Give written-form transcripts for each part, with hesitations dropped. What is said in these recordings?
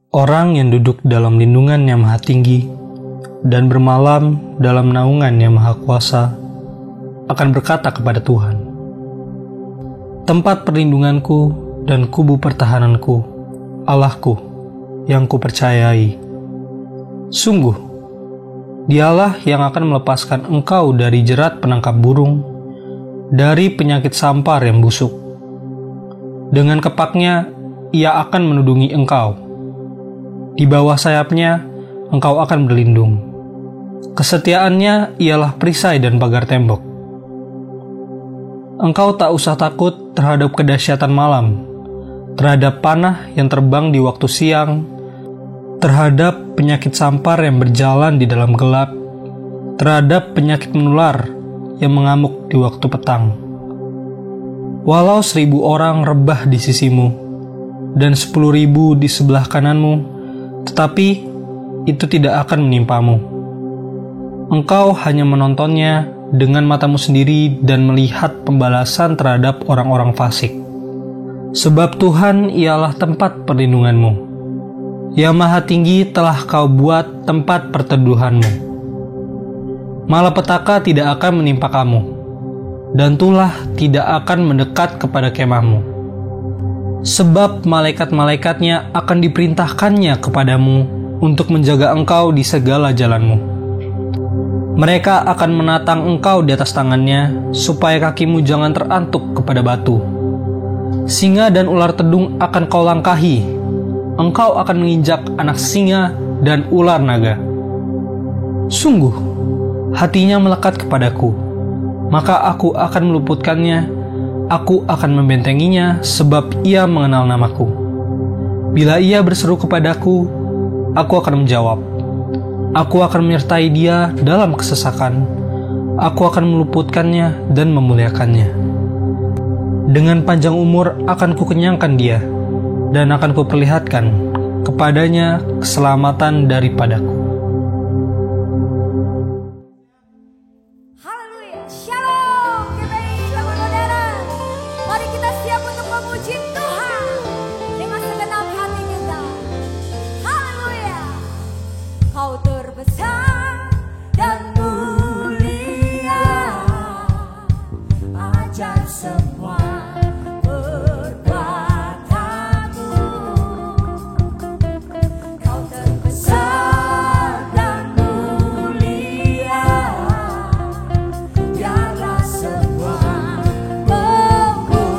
Orang yang duduk dalam lindungan yang maha tinggi dan bermalam dalam naungan yang maha kuasa akan berkata kepada Tuhan, tempat perlindunganku dan kubu pertahananku, Allahku yang kupercayai. Sungguh, dialah yang akan melepaskan engkau dari jerat penangkap burung, dari penyakit sampar yang busuk. Dengan kepaknya, ia akan menudungi engkau. Di bawah sayapnya, engkau akan berlindung. Kesetiaannya ialah perisai dan pagar tembok. Engkau tak usah takut terhadap kedahsyatan malam, terhadap panah yang terbang di waktu siang, terhadap penyakit sampar yang berjalan di dalam gelap, terhadap penyakit menular yang mengamuk di waktu petang. Walau 1.000 orang rebah di sisimu, dan 10.000 di sebelah kananmu, tetapi itu tidak akan menimpamu. Engkau hanya menontonnya dengan matamu sendiri dan melihat pembalasan terhadap orang-orang fasik. Sebab Tuhan ialah tempat perlindunganmu. Yang Maha Tinggi telah kau buat tempat perteduhanmu. Malapetaka tidak akan menimpa kamu, dan tulah tidak akan mendekat kepada kemahmu. Sebab malaikat-malaikatnya akan diperintahkannya kepadamu untuk menjaga engkau di segala jalanmu. Mereka akan menatang engkau di atas tangannya, supaya kakimu jangan terantuk kepada batu. Singa dan ular tedung akan kau langkahi. Engkau akan menginjak anak singa dan ular naga. Sungguh, hatinya melekat kepadaku, maka aku akan meluputkannya. Aku akan membentenginya sebab ia mengenal namaku. Bila ia berseru kepadaku, aku akan menjawab. Aku akan menyertai dia dalam kesesakan. Aku akan meluputkannya dan memuliakannya. Dengan panjang umur akan kukenyangkan dia, dan akan kuperlihatkan kepadanya keselamatan daripadaku. Mari kita siap untuk memuji Tuhan dengan segenap hati kita. Haleluya. Kau terbesar dan mulia, ajar semua perbuatanmu. Kau terbesar dan mulia, biarlah semua memujimu.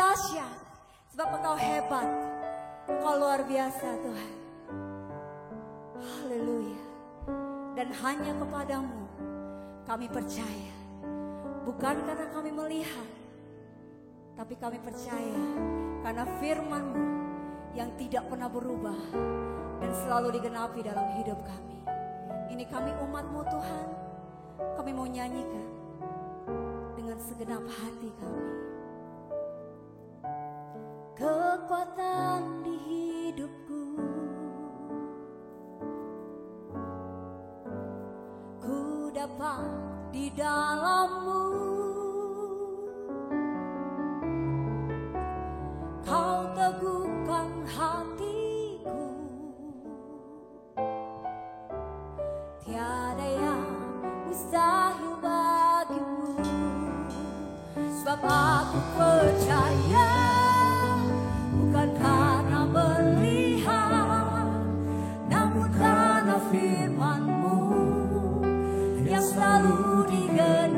dahsyat, sebab Engkau hebat, Engkau luar biasa Tuhan. Haleluya. Dan hanya kepadamu kami percaya, bukan karena kami melihat, tapi kami percaya karena firman-Mu yang tidak pernah berubah dan selalu digenapi dalam hidup kami. Ini kami umat-Mu Tuhan, kami mau nyanyikan dengan segenap hati kami. Kekuatan di hidupku, ku dapat di dalam-Mu. Kau teguhkan hatiku, tiada yang mustahil bagimu. Sebab aku percaya, bukan karena melihat, namun karena firman-Mu yang selalu digenapi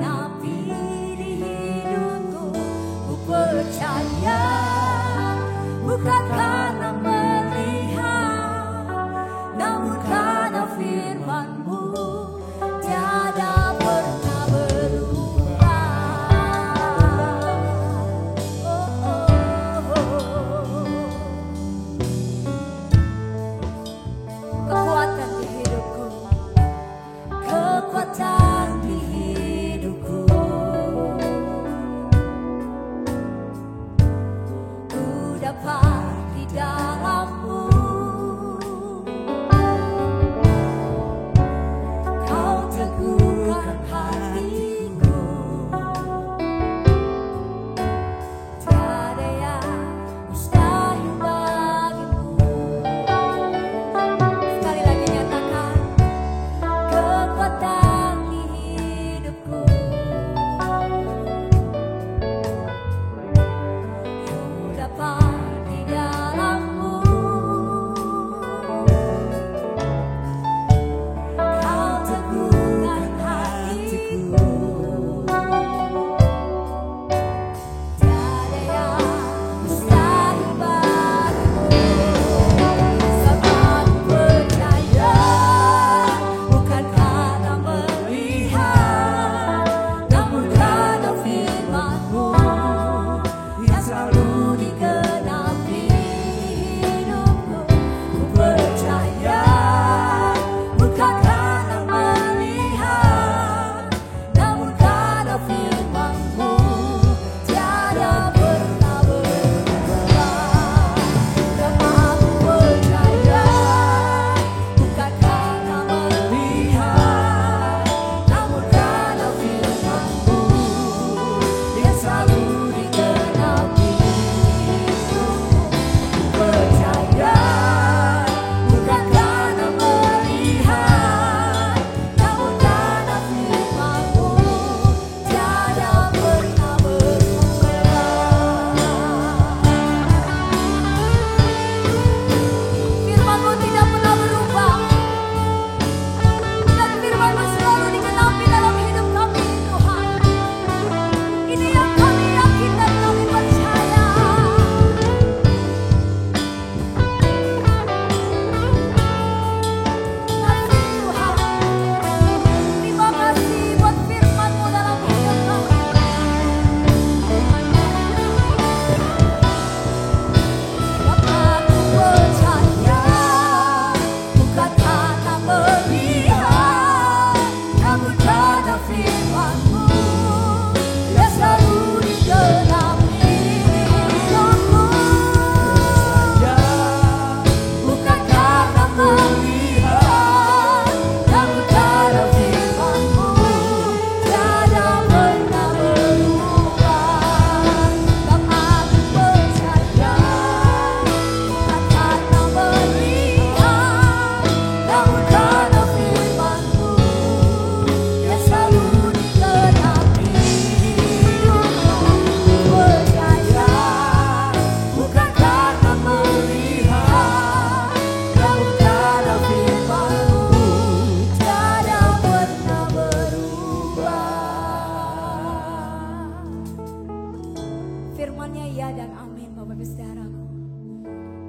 amin Bapak Ibu Saudaraku.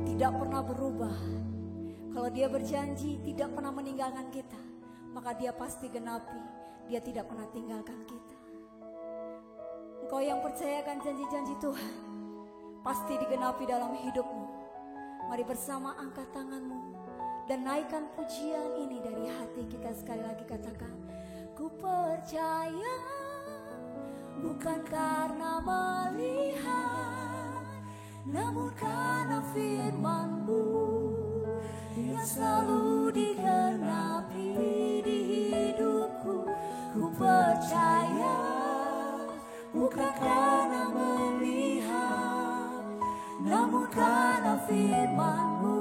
Tidak pernah berubah. Kalau Dia berjanji tidak pernah meninggalkan kita, maka Dia pasti genapi. Dia tidak pernah tinggalkan kita. Engkau yang percayakan janji-janji Tuhan pasti digenapi dalam hidupmu. Mari bersama angkat tanganmu dan naikkan pujian ini dari hati kita. Sekali lagi katakan, ku percaya bukan karena melihat, namun karena firman-Mu yang selalu digenapi di hidupku. Ku percaya bukan karena melihat, namun karena firman-Mu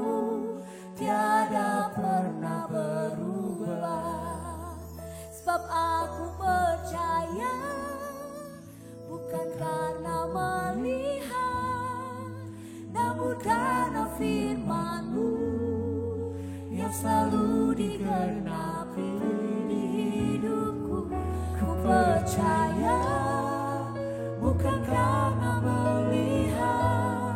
tiada pernah berubah. Sebab aku percaya bukan karena melihat, namun karena firman-Mu yang selalu digenapi di hidupku. Ku percaya bukan karena melihat,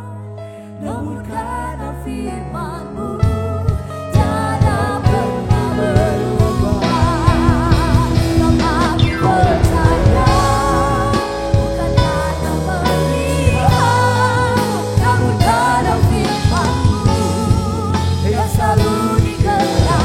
namun karena firman-Mu tiada pernah berubah. Sebab aku percaya bukan karena melihat, namun karena firman-Mu yang selalu digenapi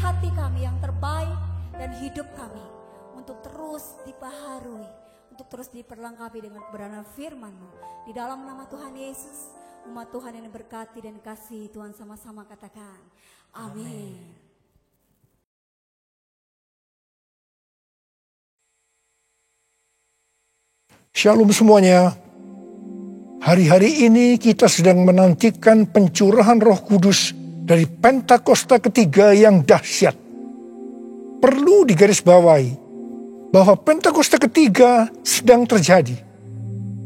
hati kami yang terbaik dan hidup kami untuk terus dibaharui, untuk terus diperlengkapi dengan kebenaran firman-Mu. Di dalam nama Tuhan Yesus, umat Tuhan yang diberkati dan kasih Tuhan sama-sama katakan, amin. Shalom semuanya. Hari-hari ini kita sedang menantikan pencurahan Roh Kudus dari Pentakosta ketiga yang dahsyat. Perlu digarisbawahi bahwa Pentakosta ketiga sedang terjadi.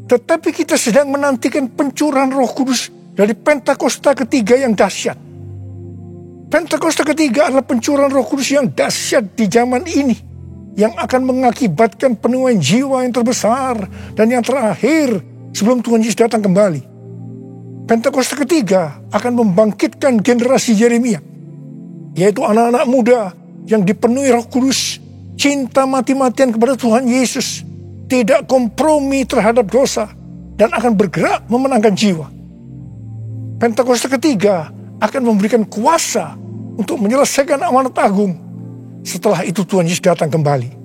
Tetapi kita sedang menantikan pencurahan Roh Kudus dari Pentakosta ketiga yang dahsyat. Pentakosta ketiga adalah pencurahan Roh Kudus yang dahsyat di zaman ini, yang akan mengakibatkan penuaian jiwa yang terbesar dan yang terakhir sebelum Tuhan Yesus datang kembali. Pentakosta ketiga akan membangkitkan generasi Yeremia, yaitu anak-anak muda yang dipenuhi Roh Kudus, cinta mati-matian kepada Tuhan Yesus, tidak kompromi terhadap dosa, dan akan bergerak memenangkan jiwa. Pentakosta ketiga akan memberikan kuasa untuk menyelesaikan amanat agung. Setelah itu Tuhan Yesus datang kembali.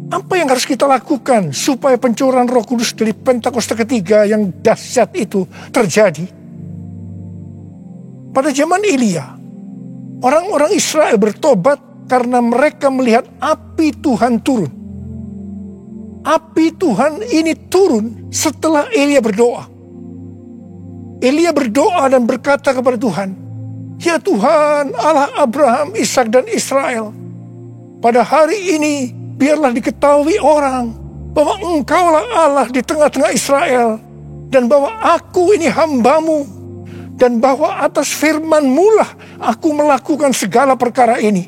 Apa yang harus kita lakukan supaya pencurahan Roh Kudus dari Pentakosta ketiga yang dahsyat itu terjadi? Pada zaman Elia, orang-orang Israel bertobat karena mereka melihat api Tuhan turun. Api Tuhan ini turun setelah Elia berdoa. Elia berdoa dan berkata kepada Tuhan, "Ya Tuhan, Allah Abraham, Ishak dan Israel, pada hari ini biarlah diketahui orang bahwa Engkaulah Allah di tengah-tengah Israel, dan bahwa aku ini hamba-Mu, dan bahwa atas firman-Mu lah aku melakukan segala perkara ini.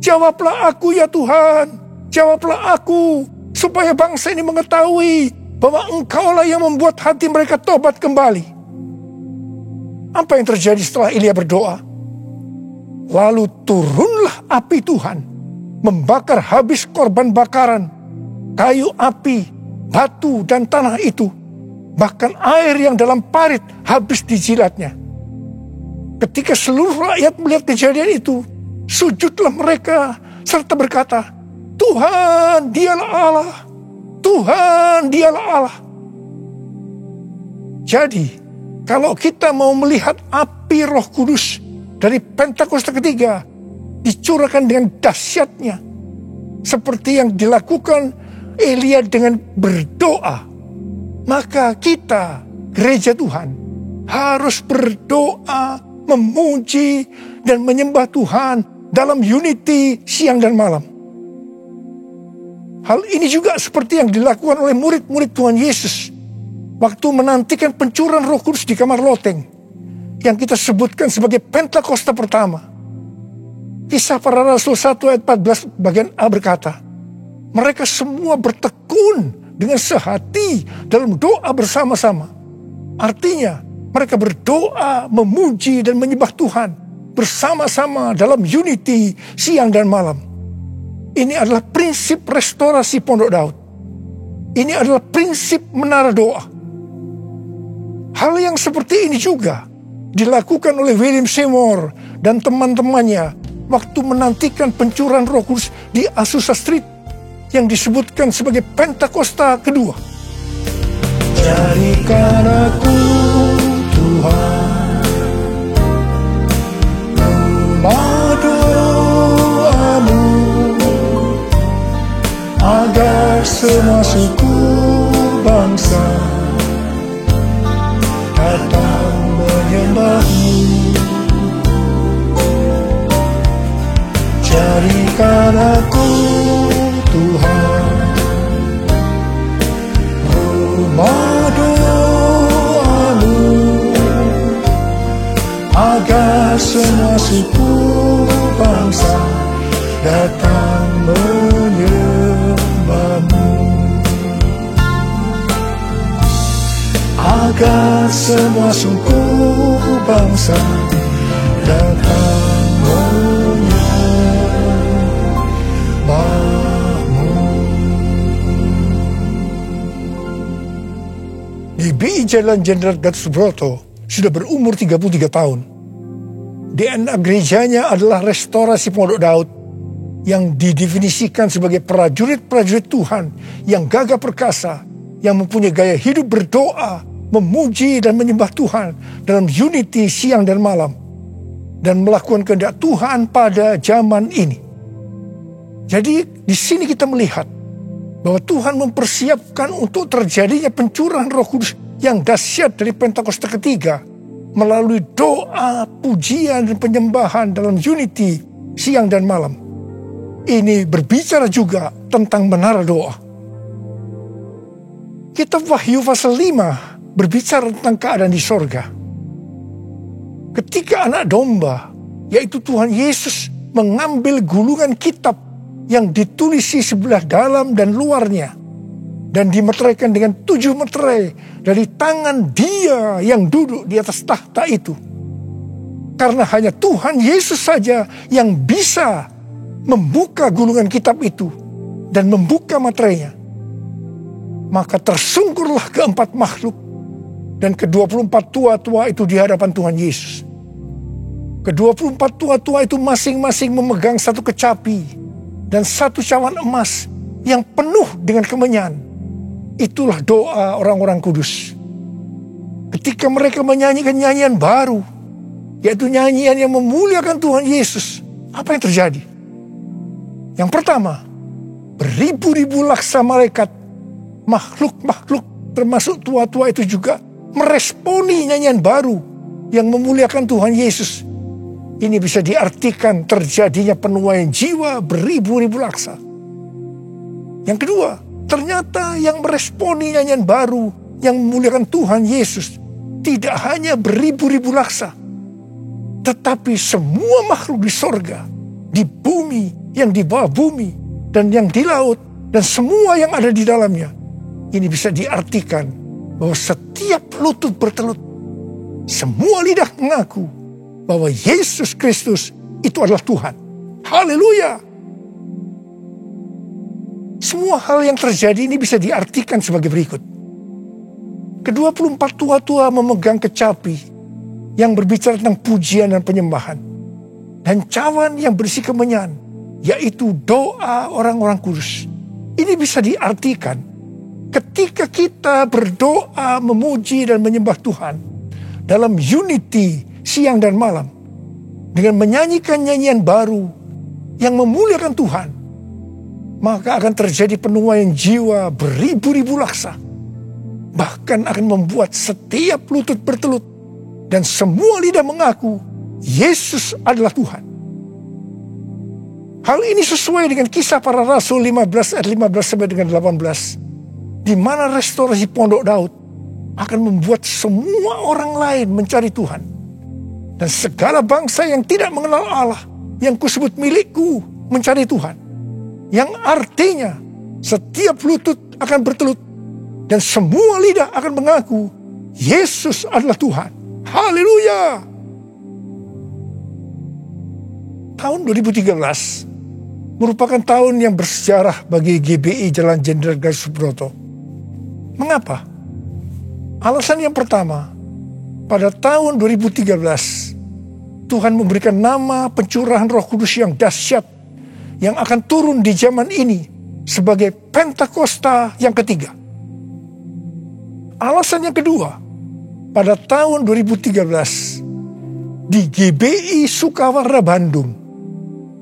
Jawablah aku ya Tuhan, jawablah aku, supaya bangsa ini mengetahui bahwa Engkaulah yang membuat hati mereka tobat kembali." Apa yang terjadi setelah Elia berdoa? Lalu turunlah api Tuhan, membakar habis korban bakaran, kayu api, batu dan tanah itu. Bahkan air yang dalam parit habis dijilatnya. Ketika seluruh rakyat melihat kejadian itu, sujudlah mereka serta berkata, "Tuhan, Dialah Allah. Tuhan, Dialah Allah." Jadi, kalau kita mau melihat api Roh Kudus dari Pentakosta ketiga dicurahkan dengan dahsyatnya, seperti yang dilakukan Elia dengan berdoa, maka kita, gereja Tuhan, harus berdoa, memuji, dan menyembah Tuhan dalam unity siang dan malam. Hal ini juga seperti yang dilakukan oleh murid-murid Tuhan Yesus waktu menantikan pencurahan Roh Kudus di kamar loteng, yang kita sebutkan sebagai Pentakosta pertama. Kisah Para Rasul 1 ayat 14 bagian A berkata, mereka semua bertekun dengan sehati dalam doa bersama-sama. Artinya, mereka berdoa, memuji dan menyembah Tuhan bersama-sama dalam unity siang dan malam. Ini adalah prinsip restorasi Pondok Daud. Ini adalah prinsip menara doa. Hal yang seperti ini juga dilakukan oleh William Seymour dan teman-temannya waktu menantikan pencurahan Roh Kudus di Azusa Street yang disebutkan sebagai Pentakosta kedua. Jadikan aku Tuhan rumah doamu, agar semua suku bangsa datang menyembah-Mu. Jadikan aku Tuhan rumah doamu, agar semua suku bangsa datang menyembah-Mu. Agar semua suku bangsa datang menyembah-Mu. GBI Jalan Jenderal Gatot Subroto sudah berumur 33 tahun. DNA gerejanya adalah restorasi Pondok Daud yang didefinisikan sebagai prajurit-prajurit Tuhan yang gagah perkasa, yang mempunyai gaya hidup berdoa, memuji dan menyembah Tuhan dalam unity siang dan malam, dan melakukan kehendak Tuhan pada zaman ini. Jadi di sini kita melihat bahwa Tuhan mempersiapkan untuk terjadinya pencurahan Roh Kudus yang dahsyat dari Pentakosta ketiga melalui doa, pujian, dan penyembahan dalam unity siang dan malam. Ini berbicara juga tentang menara doa. Kitab Wahyu pasal 5 berbicara tentang keadaan di sorga. Ketika anak domba, yaitu Tuhan Yesus, mengambil gulungan kitab yang ditulisi sebelah dalam dan luarnya, dan dimeteraikan dengan 7 meterai dari tangan Dia yang duduk di atas tahta itu. Karena hanya Tuhan Yesus saja yang bisa membuka gulungan kitab itu dan membuka meterainya. Maka tersungkurlah keempat makhluk dan ke-24 tua-tua itu di hadapan Tuhan Yesus. Ke-24 tua-tua itu masing-masing memegang satu kecapi dan satu cawan emas yang penuh dengan kemenyan. Itulah doa orang-orang kudus. Ketika mereka menyanyikan nyanyian baru, yaitu nyanyian yang memuliakan Tuhan Yesus, apa yang terjadi? Yang pertama, beribu-ribu laksa malaikat, makhluk-makhluk termasuk tua-tua itu juga meresponi nyanyian baru yang memuliakan Tuhan Yesus. Ini bisa diartikan terjadinya penuaian jiwa beribu-ribu laksa. Yang kedua, ternyata yang meresponi nyanyian baru yang memuliakan Tuhan Yesus tidak hanya beribu-ribu laksa, tetapi semua makhluk di sorga, di bumi, yang di bawah bumi, dan yang di laut, dan semua yang ada di dalamnya. Ini bisa diartikan bahwa setiap lutut bertelut, semua lidah mengaku bahwa Yesus Kristus itu adalah Tuhan. Haleluya! Semua hal yang terjadi ini bisa diartikan sebagai berikut. Ke-24 tua-tua memegang kecapi yang berbicara tentang pujian dan penyembahan, dan cawan yang berisi kemenyan, yaitu doa orang-orang kudus. Ini bisa diartikan ketika kita berdoa, memuji dan menyembah Tuhan dalam unity siang dan malam, dengan menyanyikan nyanyian baru yang memuliakan Tuhan, maka akan terjadi penuaian jiwa beribu-ribu laksa. Bahkan akan membuat setiap lutut bertelut dan semua lidah mengaku Yesus adalah Tuhan. Hal ini sesuai dengan Kisah Para Rasul 15 ayat 15 sampai dengan 18, di mana restorasi Pondok Daud akan membuat semua orang lain mencari Tuhan, dan segala bangsa yang tidak mengenal Allah yang kusebut milikku mencari Tuhan, yang artinya setiap lutut akan bertelut dan semua lidah akan mengaku Yesus adalah Tuhan. Haleluya! Tahun 2013 merupakan tahun yang bersejarah bagi GBI Jalan Jenderal Gatot Subroto. Mengapa? Alasan yang pertama, pada tahun 2013 Tuhan memberikan nama pencurahan Roh Kudus yang dahsyat yang akan turun di zaman ini sebagai Pentakosta yang ketiga. Alasan yang kedua, pada tahun 2013 di GBI Sukawarna Bandung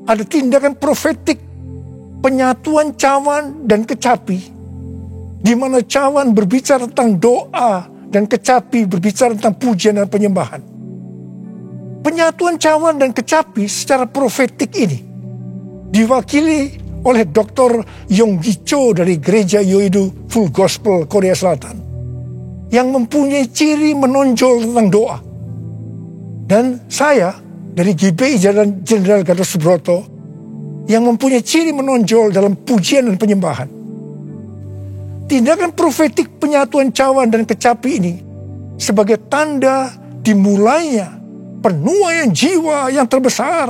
ada tindakan profetik penyatuan cawan dan kecapi, di mana cawan berbicara tentang doa dan kecapi berbicara tentang pujian dan penyembahan. Penyatuan cawan dan kecapi secara profetik ini diwakili oleh Dr. Yonggi Cho dari Gereja Yoido Full Gospel Korea Selatan, yang mempunyai ciri menonjol tentang doa. Dan saya dari GBI Jalan Jenderal Gatot Subroto yang mempunyai ciri menonjol dalam pujian dan penyembahan. Tindakan profetik penyatuan cawan dan kecapi ini sebagai tanda dimulainya penuaian jiwa yang terbesar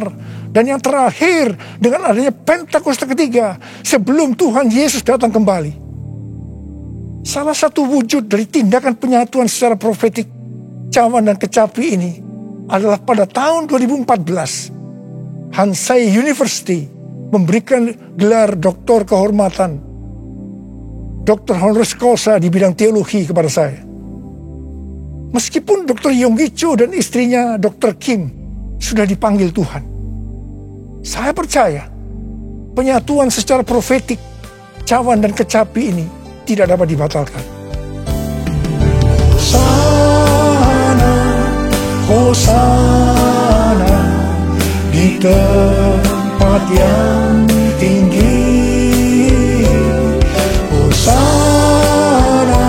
dan yang terakhir dengan adanya Pentakosta ketiga sebelum Tuhan Yesus datang kembali. Salah satu wujud dari tindakan penyatuan secara profetik cawan dan kecapi ini adalah pada tahun 2014, Hansei University memberikan gelar doktor kehormatan, doktor honoris causa di bidang teologi kepada saya. Meskipun Dr. Yonggi Cho dan istrinya Dr. Kim sudah dipanggil Tuhan, saya percaya penyatuan secara profetik cawan dan kecapi ini tidak dapat dibatalkan. Hosana, Hosana di tempat yang tinggi. Hosana,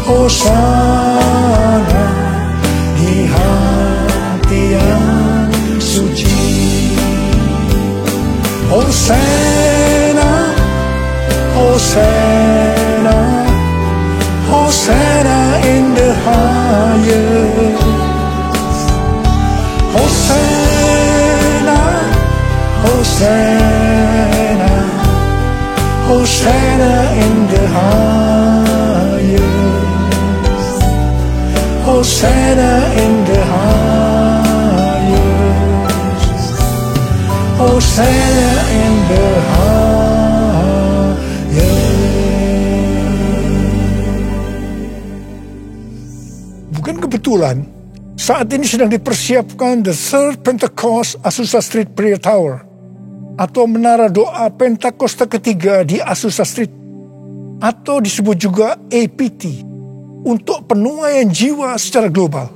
Hosana di hati yang suci. Hosana, Hosana, Hosana in the highest. Hosana, Hosana, Hosana in the highest. Hosana in the highest. Hosana in the highest. Bukan kebetulan saat ini sedang dipersiapkan The Third Pentecost Azusa Street Prayer Tower, atau menara doa Pentakosta ketiga di Azusa Street, atau disebut juga APT, untuk penuaian jiwa secara global.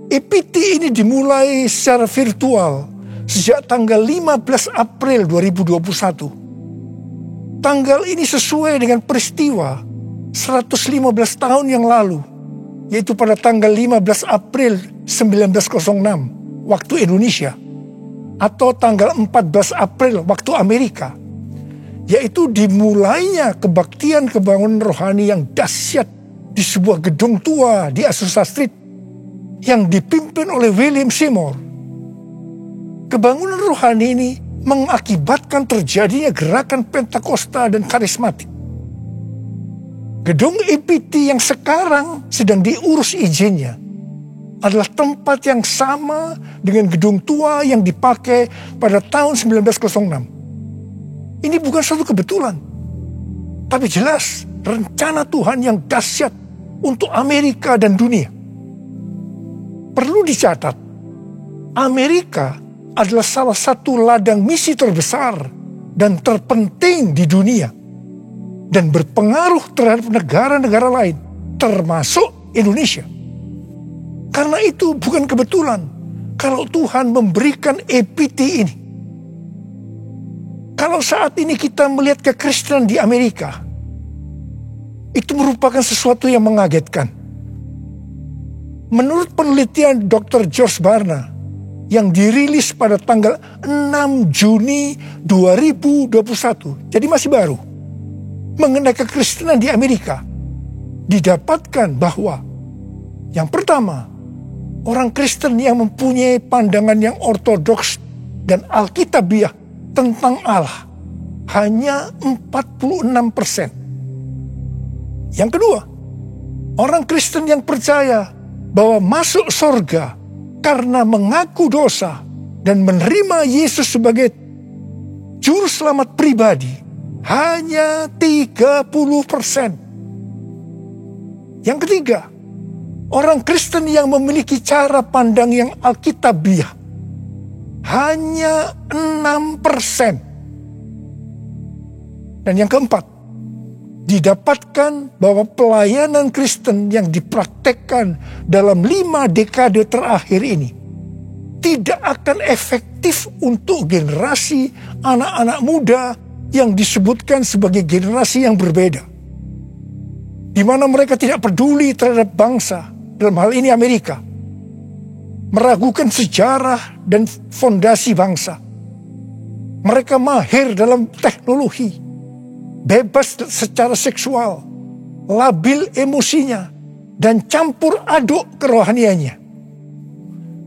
APT ini dimulai secara virtual sejak tanggal 15 April 2021. Tanggal ini sesuai dengan peristiwa 115 tahun yang lalu, yaitu pada tanggal 15 April 1906 waktu Indonesia, atau tanggal 14 April waktu Amerika, yaitu dimulainya kebaktian kebangunan rohani yang dahsyat di sebuah gedung tua di Azusa Street yang dipimpin oleh William Seymour. Kebangunan rohani ini mengakibatkan terjadinya gerakan Pentakosta dan karismatik. Gedung APT yang sekarang sedang diurus izinnya adalah tempat yang sama dengan gedung tua yang dipakai pada tahun 1906. Ini bukan suatu kebetulan, tapi jelas rencana Tuhan yang dahsyat untuk Amerika dan dunia. Perlu dicatat, Amerika adalah salah satu ladang misi terbesar dan terpenting di dunia, dan berpengaruh terhadap negara-negara lain, termasuk Indonesia. Karena itu bukan kebetulan kalau Tuhan memberikan APT ini. Kalau saat ini kita melihat kekristenan di Amerika, itu merupakan sesuatu yang mengagetkan. Menurut penelitian Dr. George Barna yang dirilis pada tanggal 6 Juni 2021, jadi masih baru, mengenai kekristenan di Amerika, didapatkan bahwa yang pertama, orang Kristen yang mempunyai pandangan yang ortodoks dan alkitabiah tentang Allah hanya 46%. Yang kedua, orang Kristen yang percaya bahwa masuk surga karena mengaku dosa dan menerima Yesus sebagai juru selamat pribadi hanya 30%. Yang ketiga, orang Kristen yang memiliki cara pandang yang alkitabiah hanya 6%. Dan yang keempat, didapatkan bahwa pelayanan Kristen yang dipraktekkan dalam 5 dekade terakhir ini tidak akan efektif untuk generasi anak-anak muda yang disebutkan sebagai generasi yang berbeda, di mana mereka tidak peduli terhadap bangsa, dalam hal ini Amerika, meragukan sejarah dan fondasi bangsa. Mereka mahir dalam teknologi, bebas secara seksual, labil emosinya, dan campur aduk kerohaniannya.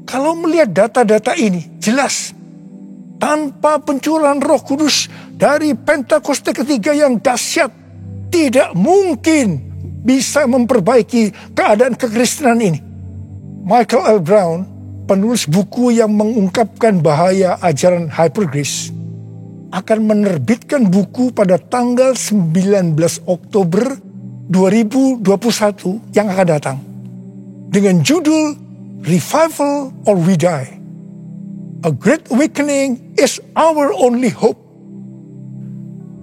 Kalau melihat data-data ini, jelas tanpa pencurahan Roh Kudus dari Pentakosta ketiga yang dahsyat, tidak mungkin bisa memperbaiki keadaan kekristenan ini. Michael L. Brown, penulis buku yang mengungkapkan bahaya ajaran hypergrace, akan menerbitkan buku pada tanggal 19 Oktober 2021 yang akan datang dengan judul Revival or We Die. A Great Awakening is our only hope.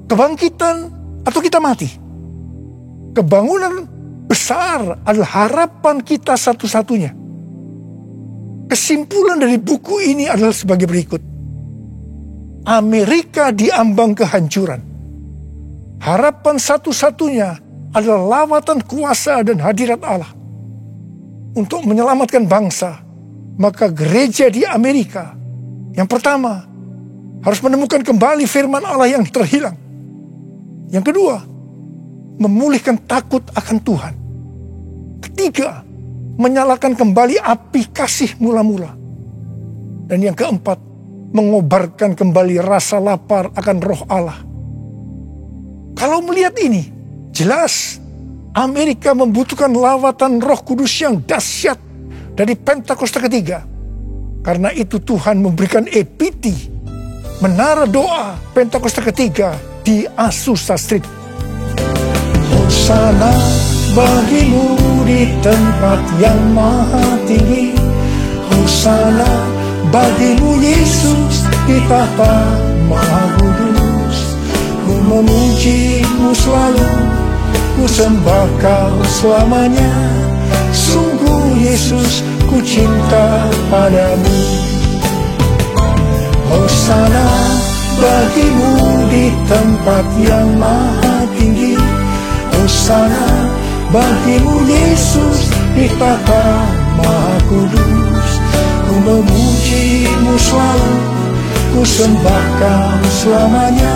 Kebangkitan atau kita mati. Kebangunan besar adalah harapan kita satu-satunya. Kesimpulan dari buku ini adalah sebagai berikut. Amerika diambang kehancuran. Harapan satu-satunya adalah lawatan kuasa dan hadirat Allah. Untuk menyelamatkan bangsa, maka gereja di Amerika yang pertama harus menemukan kembali firman Allah yang terhilang. Yang kedua, memulihkan takut akan Tuhan. Ketiga, menyalakan kembali api kasih mula-mula. Dan yang keempat, mengobarkan kembali rasa lapar akan roh Allah. Kalau melihat ini, jelas Amerika membutuhkan lawatan Roh Kudus yang dahsyat dari Pentakosta ketiga. Karena itu Tuhan memberikan EPT, menara doa Pentakosta ketiga di Azusa Street. Hosana bagimu di tempat yang maha tinggi. Hosana bagimu Yesus di tahta maha kudus. Ku memujimu selalu, ku sembah kau selamanya. Sungguh Yesus, ku cinta padamu. Hosana bagimu di tempat yang maha tinggi. Hosana bagimu Yesus di tahta maha kudus. Ku memujimu selalu, ku sembah kau selamanya.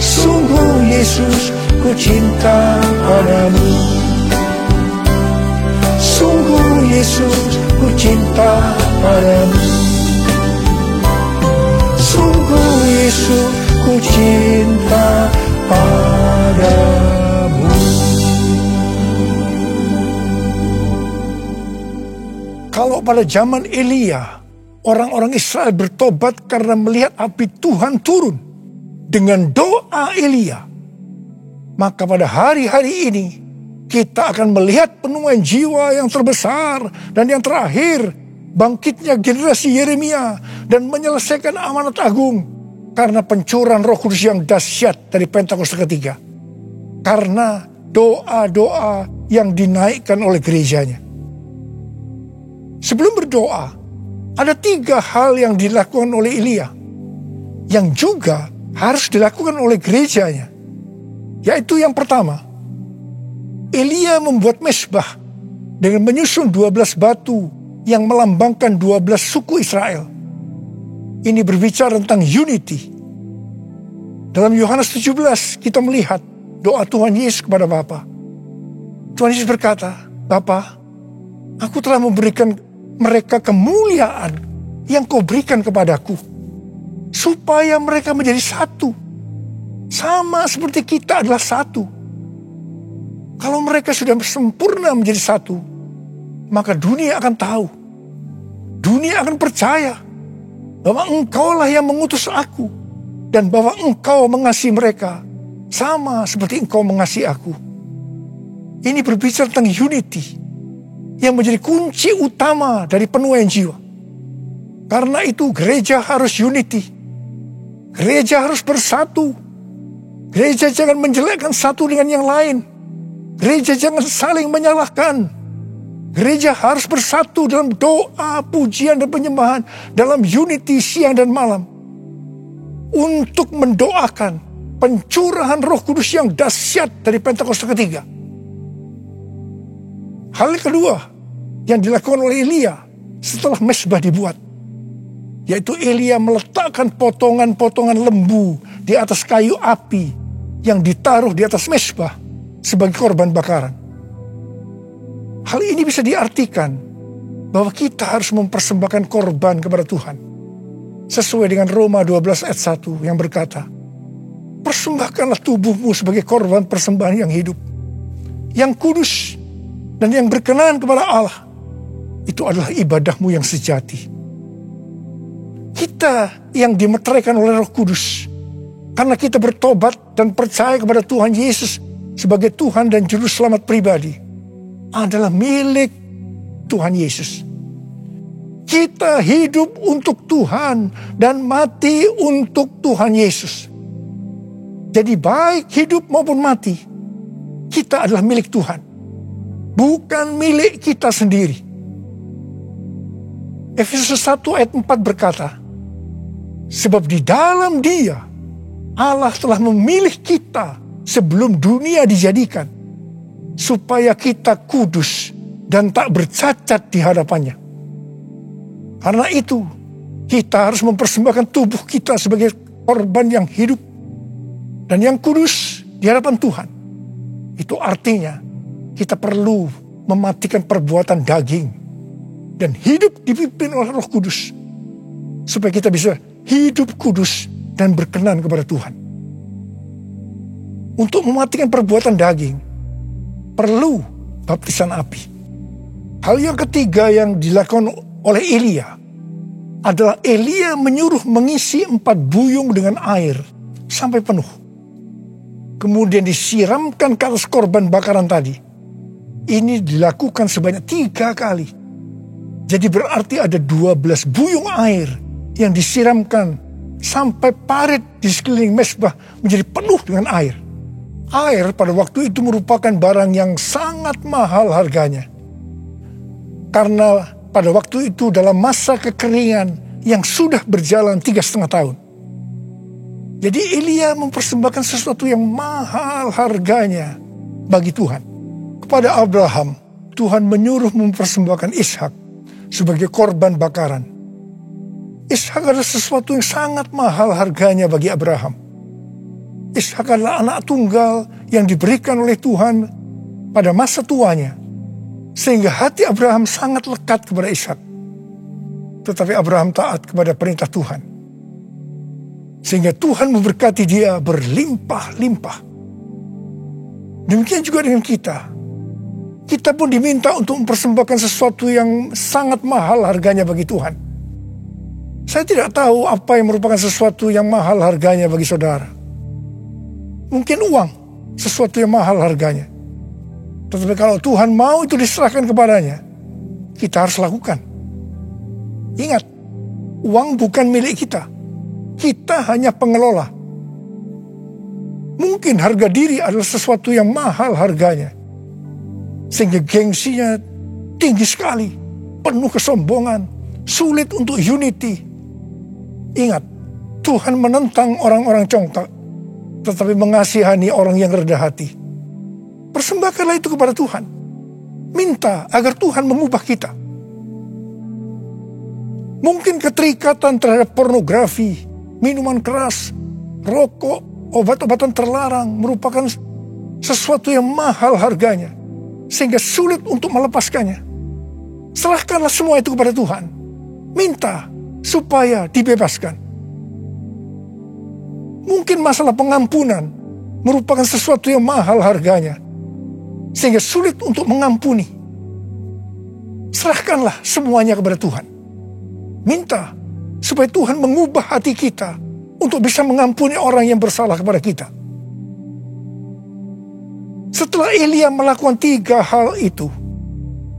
Sungguh Yesus, ku cinta padamu. Sungguh Yesus, ku cinta padamu. Sungguh Yesus, ku cinta padamu. Kalau pada zaman Elia, orang-orang Israel bertobat karena melihat api Tuhan turun dengan doa Elia, maka pada hari-hari ini kita akan melihat penuaian jiwa yang terbesar dan yang terakhir, bangkitnya generasi Yeremia dan menyelesaikan amanat agung karena pencurahan Roh Kudus yang dahsyat dari Pentakosta ketiga. Karena doa-doa yang dinaikkan oleh gerejanya. Sebelum berdoa, ada 3 hal yang dilakukan oleh Elia yang juga harus dilakukan oleh gerejanya. Yaitu yang pertama, Elia membuat mezbah dengan menyusun 12 batu yang melambangkan 12 suku Israel. Ini berbicara tentang unity. Dalam Yohanes 17 kita melihat doa Tuhan Yesus kepada Bapa. Tuhan Yesus berkata, Bapa, aku telah memberikan mereka kemuliaan yang kau berikan kepadaku, supaya mereka menjadi satu. Sama seperti kita adalah satu. Kalau mereka sudah sempurna menjadi satu, maka dunia akan tahu. Dunia akan percaya bahwa engkaulah yang mengutus aku. Dan bahwa engkau mengasihi mereka sama seperti engkau mengasihi aku. Ini berbicara tentang unity yang menjadi kunci utama dari penuaian jiwa. Karena itu gereja harus unity. Gereja harus bersatu. Gereja jangan menjelekkan satu dengan yang lain. Gereja jangan saling menyalahkan. Gereja harus bersatu dalam doa, pujian, dan penyembahan. Dalam unity siang dan malam. Untuk mendoakan pencurahan Roh Kudus yang dahsyat dari Pentakosta ketiga. Hal kedua yang dilakukan oleh Elia setelah mezbah dibuat, yaitu Elia meletakkan potongan-potongan lembu di atas kayu api yang ditaruh di atas mezbah sebagai korban bakaran. Hal ini bisa diartikan bahwa kita harus mempersembahkan korban kepada Tuhan. Sesuai dengan Roma 12 ayat 1 yang berkata, persembahkanlah tubuhmu sebagai korban persembahan yang hidup, yang kudus, dan yang berkenan kepada Allah. itu adalah ibadahmu yang sejati. Kita yang dimeteraikan oleh Roh Kudus, karena kita bertobat dan percaya kepada Tuhan Yesus sebagai Tuhan dan Juru Selamat pribadi, adalah milik Tuhan Yesus. Kita hidup untuk Tuhan dan mati untuk Tuhan Yesus. Jadi baik hidup maupun mati, kita adalah milik Tuhan, bukan milik kita sendiri. Efesus 1 ayat 4 berkata, sebab di dalam Dia Allah telah memilih kita sebelum dunia dijadikan, supaya kita kudus dan tak bercacat di hadapannya. Karena itu, kita harus mempersembahkan tubuh kita sebagai korban yang hidup dan yang kudus di hadapan Tuhan. Itu artinya kita perlu mematikan perbuatan daging dan hidup dipimpin oleh Roh Kudus, supaya kita bisa hidup kudus dan berkenan kepada Tuhan. Untuk mematikan perbuatan daging, perlu baptisan api. Hal yang ketiga yang dilakukan oleh Elia adalah Elia menyuruh mengisi 4 buyung dengan air sampai penuh. Kemudian disiramkan ke atas korban bakaran tadi. Ini dilakukan sebanyak 3 kali. Jadi berarti ada 12 buyung air yang disiramkan sampai parit di sekeliling mezbah menjadi penuh dengan air. Air pada waktu itu merupakan barang yang sangat mahal harganya. Karena pada waktu itu dalam masa kekeringan yang sudah berjalan 3,5 tahun. Jadi Elia mempersembahkan sesuatu yang mahal harganya bagi Tuhan. Kepada Abraham, Tuhan menyuruh mempersembahkan Ishak sebagai korban bakaran. Ishak adalah sesuatu yang sangat mahal harganya bagi Abraham. Ishak adalah anak tunggal yang diberikan oleh Tuhan pada masa tuanya, sehingga hati Abraham sangat lekat kepada Ishak. Tetapi Abraham taat kepada perintah Tuhan, sehingga Tuhan memberkati dia berlimpah-limpah. Demikian juga dengan kita. Kita pun diminta untuk mempersembahkan sesuatu yang sangat mahal harganya bagi Tuhan. Saya tidak tahu apa yang merupakan sesuatu yang mahal harganya bagi saudara. Mungkin uang, sesuatu yang mahal harganya. Tetapi kalau Tuhan mau itu diserahkan kepadanya, kita harus lakukan. Ingat, uang bukan milik kita. Kita hanya pengelola. Mungkin harga diri adalah sesuatu yang mahal harganya, sehingga gengsinya tinggi sekali, penuh kesombongan, sulit untuk unity. Ingat, Tuhan menentang orang-orang congkak, tetapi mengasihani orang yang rendah hati. Persembahkanlah itu kepada Tuhan. Minta agar Tuhan mengubah kita. Mungkin keterikatan terhadap pornografi, minuman keras, rokok, obat-obatan terlarang merupakan sesuatu yang mahal harganya, sehingga sulit untuk melepaskannya. Serahkanlah semua itu kepada Tuhan. Minta supaya dibebaskan. Mungkin masalah pengampunan merupakan sesuatu yang mahal harganya, sehingga sulit untuk mengampuni. Serahkanlah semuanya kepada Tuhan. Minta supaya Tuhan mengubah hati kita untuk bisa mengampuni orang yang bersalah kepada kita. Setelah Elia melakukan 3 hal itu,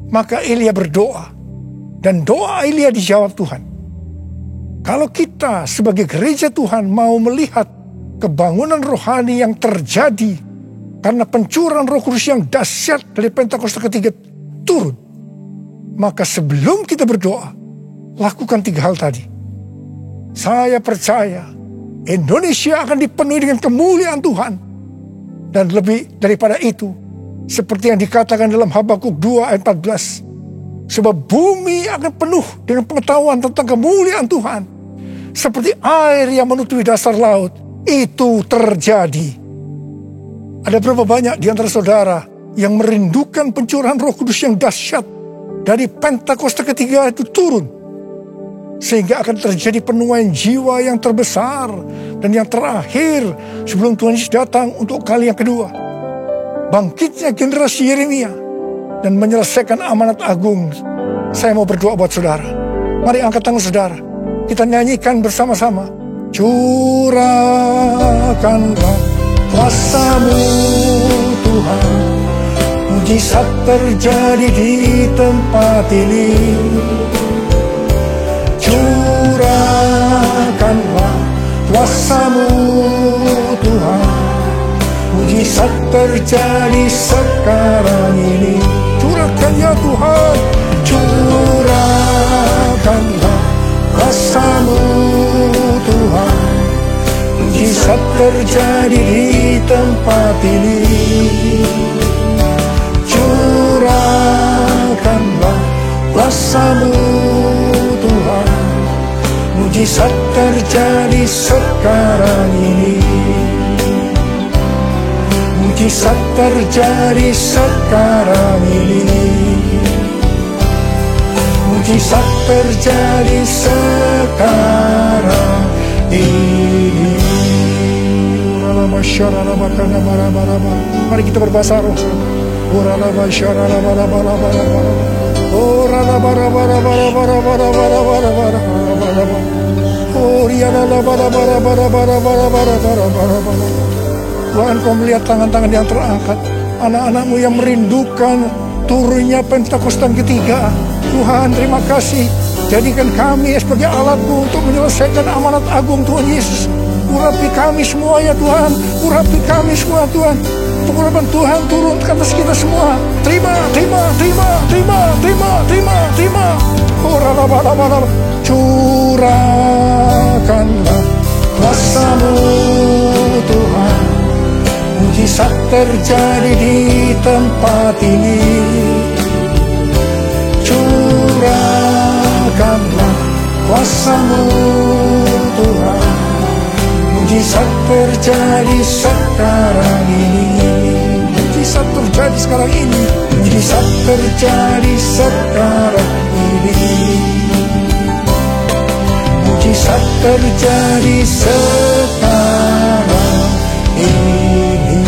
maka Elia berdoa, dan doa Elia dijawab Tuhan. Kalau kita sebagai gereja Tuhan mau melihat kebangunan rohani yang terjadi karena pencurahan Roh Kudus yang dahsyat dari Pentakosta ketiga turun, maka sebelum kita berdoa, lakukan 3 hal tadi. Saya percaya Indonesia akan dipenuhi dengan kemuliaan Tuhan. Dan lebih daripada itu, seperti yang dikatakan dalam Habakuk 2 ayat 14, sebab bumi akan penuh dengan pengetahuan tentang kemuliaan Tuhan, seperti air yang menutupi dasar laut. Itu terjadi. Ada berapa banyak di antara saudara yang merindukan pencurahan Roh Kudus yang dahsyat dari Pentakosta ketiga itu turun, sehingga akan terjadi penuaian jiwa yang terbesar dan yang terakhir sebelum Tuhan Yesus datang untuk kali yang kedua. Bangkitnya generasi Yeremia dan menyelesaikan amanat agung Saya mau berdoa buat saudara. Mari angkat tangan saudara. Kita nyanyikan bersama-sama. Curahkanlah kuasa-Mu Tuhan, mujizat terjadi di tempat ini. Curahkanlah kuasa-Mu Tuhan, mujizat terjadi sekarang ini. Curahkan ya Tuhan, curahkanlah kuasa-Mu Tuhan, mujizat terjadi di tempat ini. Curahkanlah kuasa-Mu Tuhan, mujizat terjadi sekarang ini. Mujizat terjadi sekarang ini. Mujizat terjadi sekarang ini. Mari kita berbahasa roh. Tuhan, Kau melihat tangan-tangan yang terangkat, anak-anak-Mu yang merindukan turunnya Pentakosta ketiga. Tuhan, terima kasih. Jadikan kami sebagai alat-Mu untuk menyelesaikan amanat agung Tuhan Yesus. Urapi kami semua ya Tuhan. Urapi kami semua Tuhan. Pengurapan Tuhan turun ke atas kita semua. Terima, terima, terima, terima, terima, terima, terima. Curahkanlah kuasa-Mu Tuhan, mujizat terjadi di tempat ini. Curahkanlah kuasa-Mu Tuhan, mujizat terjadi sekarang ini. Mujizat terjadi sekarang ini. Mujizat terjadi sekarang ini. Mujizat terjadi sekarang ini.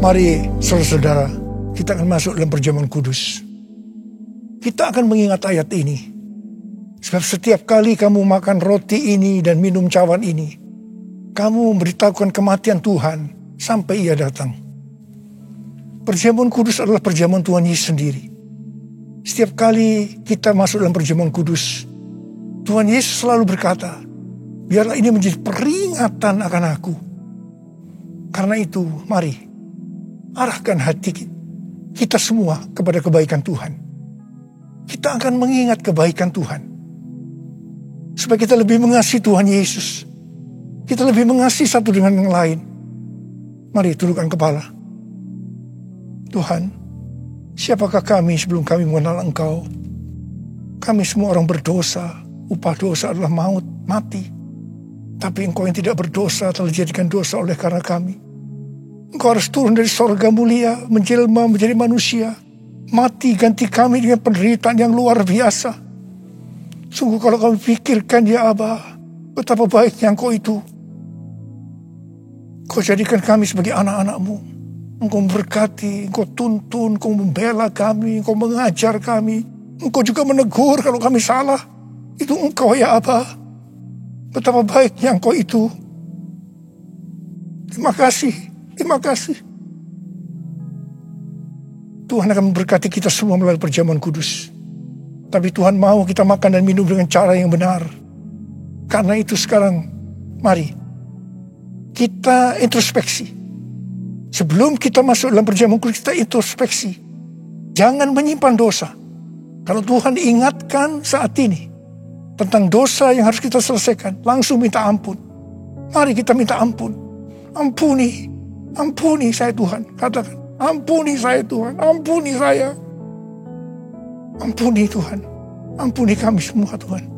Mari saudara-saudara, kita akan masuk dalam perjamuan kudus. Kita akan mengingat ayat ini. Sebab setiap kali kamu makan roti ini dan minum cawan ini, kamu memberitahukan kematian Tuhan sampai Ia datang. Perjamuan kudus adalah perjamuan Tuhan Yesus sendiri. Setiap kali kita masuk dalam perjamuan kudus, Tuhan Yesus selalu berkata, biarlah ini menjadi peringatan akan aku. Karena itu, mari arahkan hati kita semua kepada kebaikan Tuhan. Kita akan mengingat kebaikan Tuhan. Supaya kita lebih mengasihi Tuhan Yesus. Kita lebih mengasihi satu dengan yang lain. Mari tundukkan kepala. Tuhan, siapakah kami sebelum kami mengenal Engkau? Kami semua orang berdosa. Upah dosa adalah maut, mati. Tapi Engkau yang tidak berdosa telah dijadikan dosa oleh karena kami. Engkau harus turun dari sorga mulia, menjelma menjadi manusia. Mati ganti kami dengan penderitaan yang luar biasa. Sungguh kalau kami pikirkan ya Aba, betapa baiknya Engkau itu. Kau jadikan kami sebagai anak-anak-Mu. Engkau memberkati, Engkau tuntun, Engkau membela kami, Engkau mengajar kami. Engkau juga menegur kalau kami salah. Itu Engkau ya Aba. Betapa baiknya Engkau itu. Terima kasih, terima kasih. Tuhan akan memberkati kita semua melalui perjamuan kudus. Tapi Tuhan mau kita makan dan minum dengan cara yang benar. Karena itu sekarang, mari kita introspeksi. Sebelum kita masuk dalam perjamuan kudus, kita introspeksi. Jangan menyimpan dosa. Kalau Tuhan ingatkan saat ini tentang dosa yang harus kita selesaikan, langsung minta ampun. Mari kita minta ampun. Ampuni, ampuni saya Tuhan. Katakan, ampuni saya Tuhan, ampuni saya. Ampuni Tuhan, ampuni kami semua Tuhan.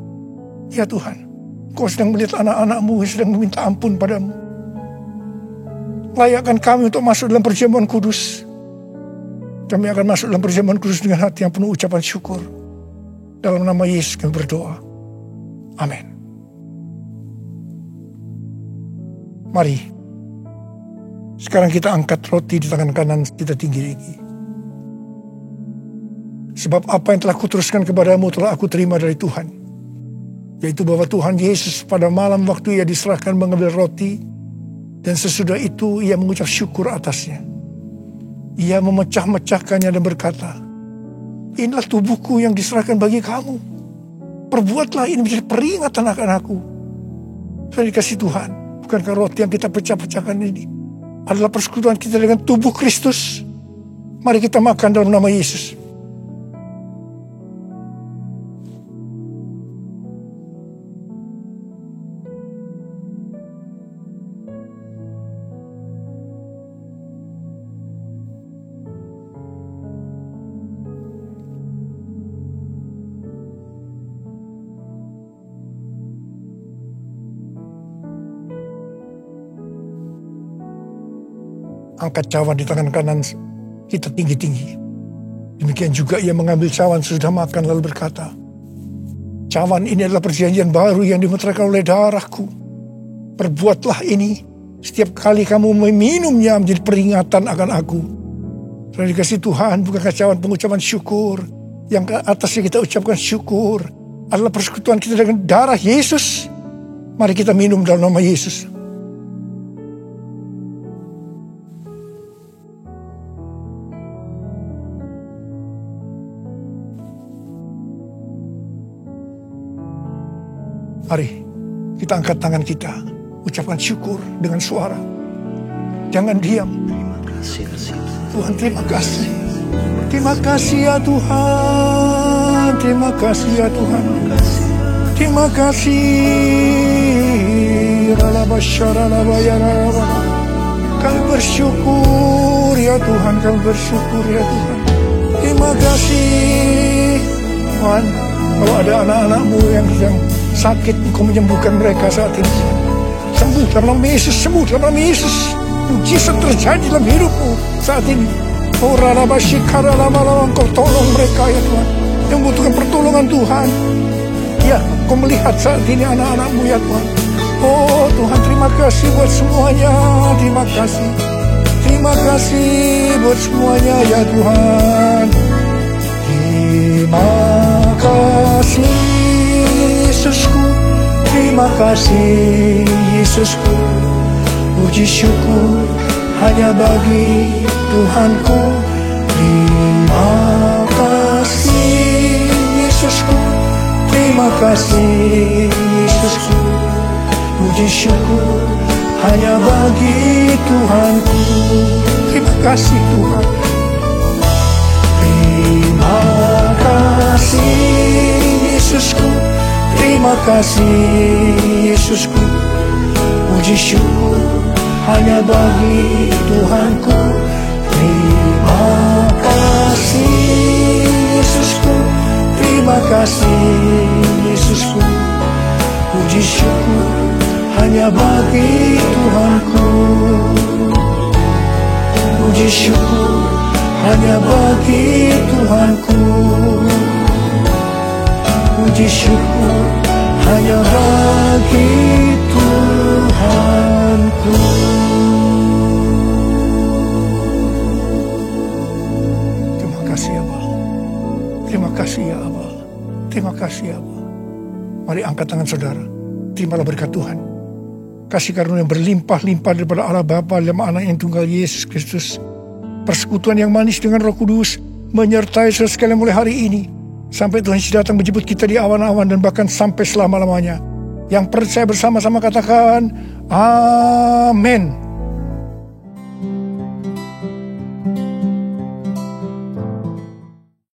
Ya Tuhan, Kau sedang melihat anak-anak-Mu yang sedang meminta ampun padamu. Layakkan kami untuk masuk dalam perjamuan kudus. Kami akan masuk dalam perjamuan kudus dengan hati yang penuh ucapan syukur. Dalam nama Yesus kami berdoa. Amin. Mari Sekarang kita angkat roti di tangan kanan kita tinggi-tinggi. Sebab apa yang telah kuteruskan kepadamu telah aku terima dari Tuhan. Yaitu bahwa Tuhan Yesus pada malam waktu ia diserahkan mengambil roti. Dan sesudah itu ia mengucap syukur atasnya. Ia memecah-mecahkannya dan berkata, inilah tubuhku yang diserahkan bagi kamu. Perbuatlah ini menjadi peringatan akan aku. Sudah dikasih Tuhan. Bukankah roti yang kita pecah-pecahkan ini adalah persekutuan kita dengan tubuh Kristus? Mari kita makan dalam nama Yesus. Angkat cawan di tangan kanan kita tinggi-tinggi. Demikian juga ia mengambil cawan sesudah makan lalu berkata, cawan ini adalah perjanjian baru yang dimeteraikan oleh darahku. Perbuatlah ini setiap kali kamu meminumnya menjadi peringatan akan aku. Telah dikasih Tuhan, bukankah cawan pengucapan syukur yang ke atasnya kita ucapkan syukur adalah persekutuan kita dengan darah Yesus. Mari kita minum dalam nama Yesus. Mari kita angkat tangan kita, ucapkan syukur dengan suara. Jangan diam. Tuhan, terima kasih. Terima kasih ya Tuhan. Terima kasih ya Tuhan. Terima kasih. Kami bersyukur ya Tuhan. Kami bersyukur ya Tuhan. Terima kasih Tuhan. Kalau ada anak-anakmu yang sedang sakit, Engkau menyembuhkan mereka saat ini. Sembuh dalam nama Yesus, sembuh dalam nama Yesus. Mujizat terjadi dalam hidupmu saat ini. Oh Rarabasyikara lama-lama Engkau tolong mereka ya Tuhan, yang membutuhkan pertolongan Tuhan. Ya, Engkau melihat saat ini anak-anakmu ya Tuhan. Oh Tuhan, terima kasih buat semuanya. Terima kasih. Terima kasih buat semuanya ya Tuhan. Terima kasih Yesusku, terima kasih Yesusku. Puji syukur hanya bagi Tuhanku. Terima kasih Yesusku, terima kasih Yesusku. Puji syukur hanya bagi Tuhanku. Terima kasih Tuhan. Terima kasih Yesusku, terima kasih Yesusku. Puji syukur hanya bagi Tuhanku. Terima kasih Yesusku, terima kasih Yesusku. Puji syukur hanya bagi Tuhanku. Puji syukur hanya bagi Tuhanku. Puji syukur hanya bagi Tuhanku. Terima kasih ya Allah. Terima kasih ya Allah. Terima kasih ya Allah. Mari angkat tangan saudara. Terimalah berkat Tuhan. Kasih karunia yang berlimpah-limpah daripada Allah Bapa dalam Anak yang tunggal Yesus Kristus. Persekutuan yang manis dengan Roh Kudus menyertai saudara sekalian mulai hari ini sampai Tuhan Yesus datang menjemput kita di awan-awan dan bahkan sampai selama-lamanya. Yang percaya bersama-sama katakan amin.